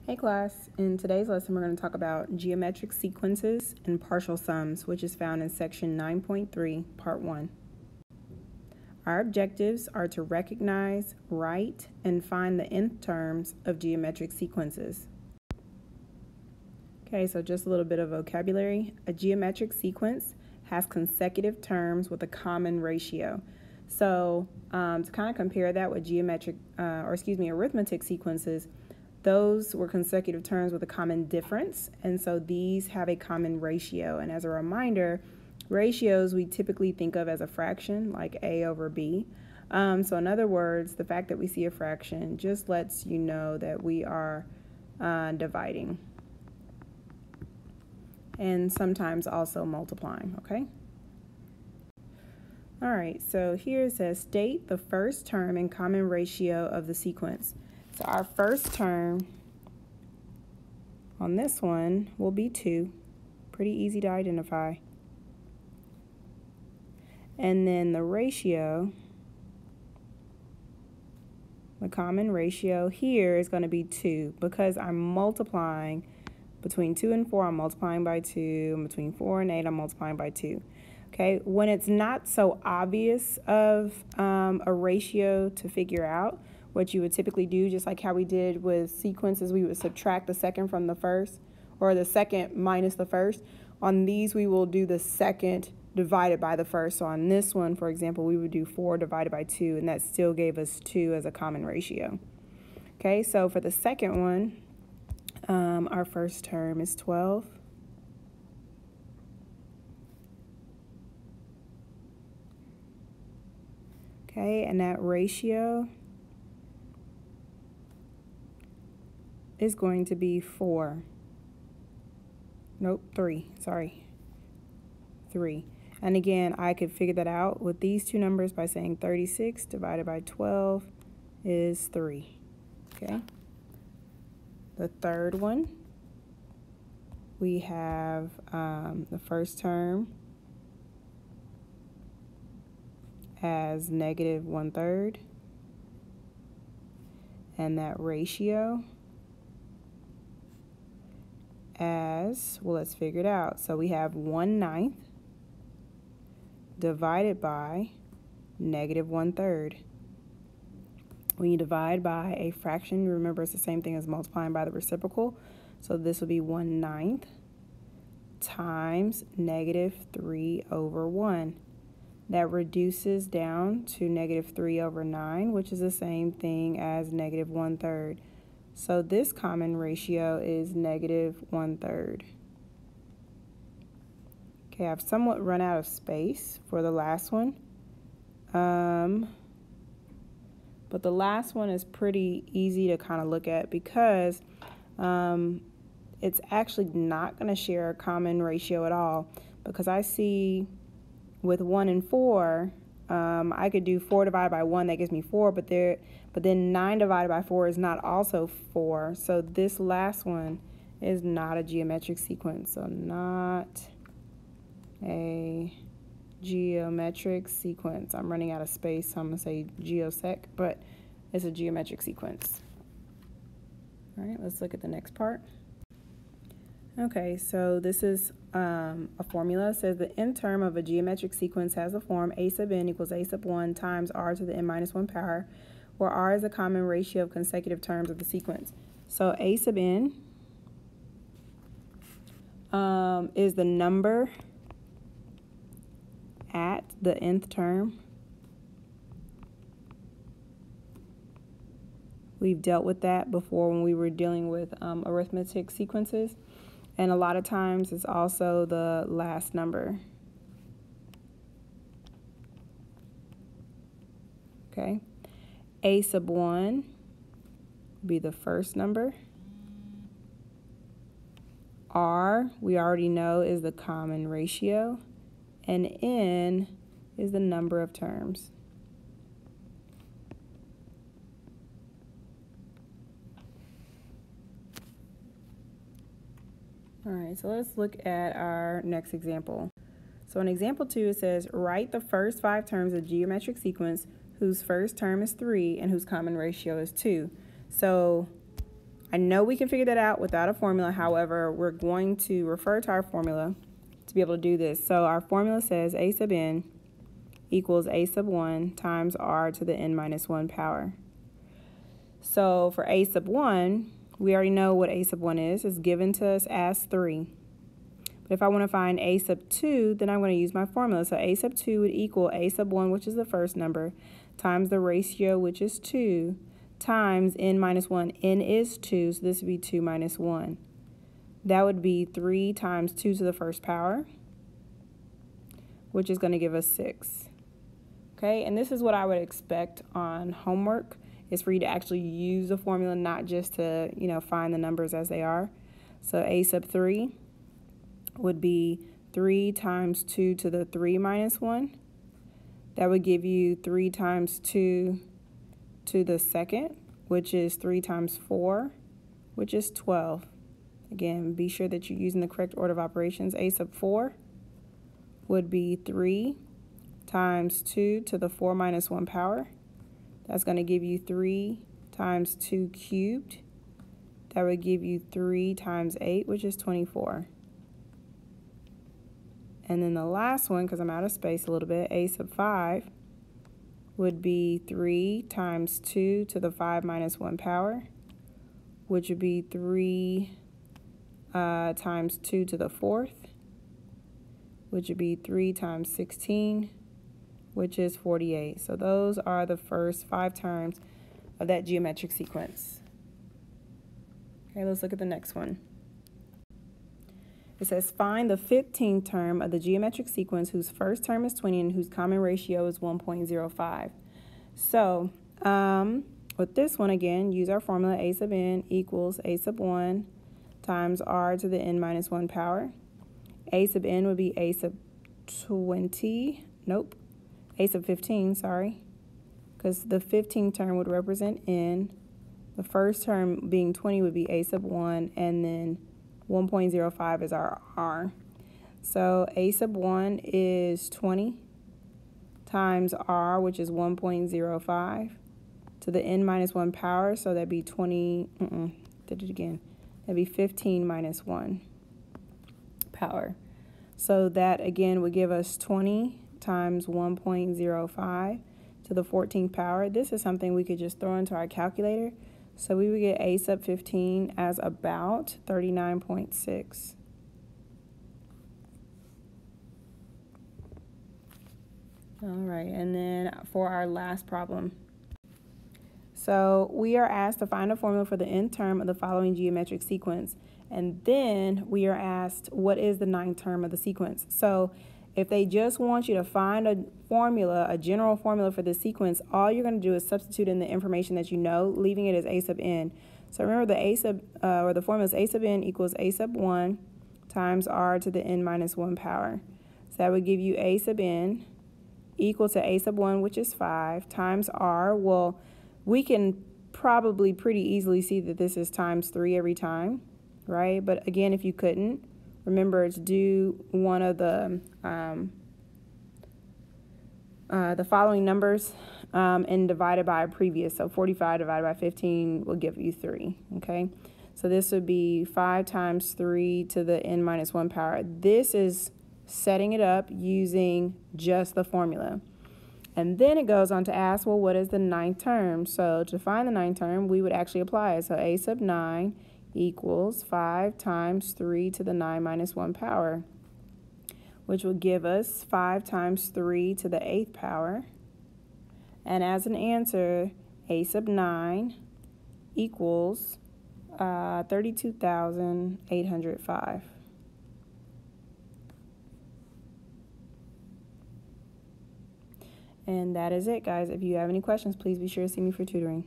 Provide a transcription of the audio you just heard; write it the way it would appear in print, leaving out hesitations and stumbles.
Hey class, in today's lesson we're going to talk about geometric sequences and partial sums, which is found in section 9.3, part 1. Our objectives are to recognize, write, and find the nth terms of geometric sequences. Okay, so just a little bit of vocabulary. A geometric sequence has consecutive terms with a common ratio. So to kind of compare that with arithmetic sequences, those were consecutive terms with a common difference, and so these have a common ratio. And as a reminder, ratios we typically think of as a fraction, like A over B. So in other words, the fact that we see a fraction just lets you know that we are dividing, and sometimes also multiplying, okay? All right, so here it says, state the first term and common ratio of the sequence. So our first term on this one will be 2. Pretty easy to identify. And then the ratio, the common ratio here is going to be 2 because I'm multiplying between 2 and 4, I'm multiplying by 2, and between 4 and 8, I'm multiplying by 2. Okay, when it's not so obvious of a ratio to figure out, what you would typically do, just like how we did with sequences, we would subtract the second from the first, or the second minus the first. On these, we will do the second divided by the first. So on this one, for example, we would do 4 divided by 2, and that still gave us 2 as a common ratio. Okay, so for the second one, our first term is 12. Okay, and that ratio is going to be 3. And again, I could figure that out with these two numbers by saying 36 divided by 12 is 3. Okay. The third one, we have the first term as negative 1/3, and that ratio as, well, let's figure it out. So we have 1/9 divided by negative 1/3. When you divide by a fraction, remember it's the same thing as multiplying by the reciprocal. So this will be 1/9 times negative 3 over 1. That reduces down to negative 3 over 9, which is the same thing as negative 1/3. So this common ratio is negative 1/3. Okay, I've somewhat run out of space for the last one. But the last one is pretty easy to kind of look at because it's actually not going to share a common ratio at all, because I see with 1 and 4, I could do 4 divided by 1, that gives me 4, but then 9 divided by 4 is not also 4. So this last one is not a geometric sequence. So not a geometric sequence. I'm running out of space, so I'm going to say geosec, but it's a geometric sequence. All right, let's look at the next part. Okay, so this is a formula. It says the nth term of a geometric sequence has the form a sub n equals a sub 1 times r to the n minus 1 power, where r is the common ratio of consecutive terms of the sequence. So a sub n is the number at the nth term. We've dealt with that before when we were dealing with arithmetic sequences. And a lot of times it's also the last number. Okay. A sub 1 would be the first number. R, we already know, is the common ratio. And n is the number of terms. All right, so let's look at our next example. So in example 2, it says, write the first 5 terms of geometric sequence whose first term is 3 and whose common ratio is 2. So I know we can figure that out without a formula. However, we're going to refer to our formula to be able to do this. So our formula says a sub n equals a sub 1 times r to the n minus 1 power. So for a sub 1, we already know what a sub 1 is. It's given to us as 3. But if I want to find a sub 2, then I'm going to use my formula. So a sub 2 would equal a sub 1, which is the first number, times the ratio, which is 2, times n minus 1. N is 2, so this would be 2 minus 1. That would be 3 times 2 to the first power, which is going to give us 6. Okay, and this is what I would expect on homework, is for you to actually use the formula, not just to, find the numbers as they are. So a sub 3 would be 3 times 2 to the 3 minus 1. That would give you 3 times 2 to the second, which is 3 times 4, which is 12. Again, be sure that you're using the correct order of operations. A sub 4 would be 3 times 2 to the 4 minus 1 power. That's going to give you 3 times 2 cubed. That would give you 3 times 8, which is 24. And then the last one, because I'm out of space a little bit, a sub 5 would be 3 times 2 to the 5 minus 1 power, which would be 3 times 2 to the 4th, which would be 3 times 16, which is 48. So those are the first 5 terms of that geometric sequence. Okay, let's look at the next one. It says find the 15th term of the geometric sequence whose first term is 20 and whose common ratio is 1.05. So with this one, again, use our formula. A sub n equals a sub 1 times r to the n minus 1 power. A sub n would be a sub 20. Nope. A sub 15, sorry, because the 15th term would represent n. The first term being 20 would be a sub 1, and then 1.05 is our r. So a sub 1 is 20 times r, which is 1.05, to the n minus 1 power, so that'd be 20, did it again. That'd be 15 minus 1 power. So that, again, would give us 20 times 1.05 to the 14th power. This is something we could just throw into our calculator. So we would get a sub 15 as about 39.6. All right, and then for our last problem. So we are asked to find a formula for the nth term of the following geometric sequence. And then we are asked, what is the 9th term of the sequence? So if they just want you to find a formula, a general formula for the sequence, all you're going to do is substitute in the information that you know, leaving it as a sub n. So remember the formula is a sub n equals a sub 1 times r to the n minus 1 power. So that would give you a sub n equal to a sub 1, which is 5, times r. Well, we can probably pretty easily see that this is times 3 every time, right? But again, if you couldn't, remember to do one of the following numbers and divide it by a previous. So 45 divided by 15 will give you 3, okay? So this would be 5 times 3 to the n minus 1 power. This is setting it up using just the formula. And then it goes on to ask, well, what is the 9th term? So to find the 9th term, we would actually apply it. So a sub 9 equals 5 times 3 to the 9 minus 1 power, which will give us 5 times 3 to the 8th power. And as an answer, a sub 9 equals 32,805. And that is it, guys. If you have any questions, please be sure to see me for tutoring.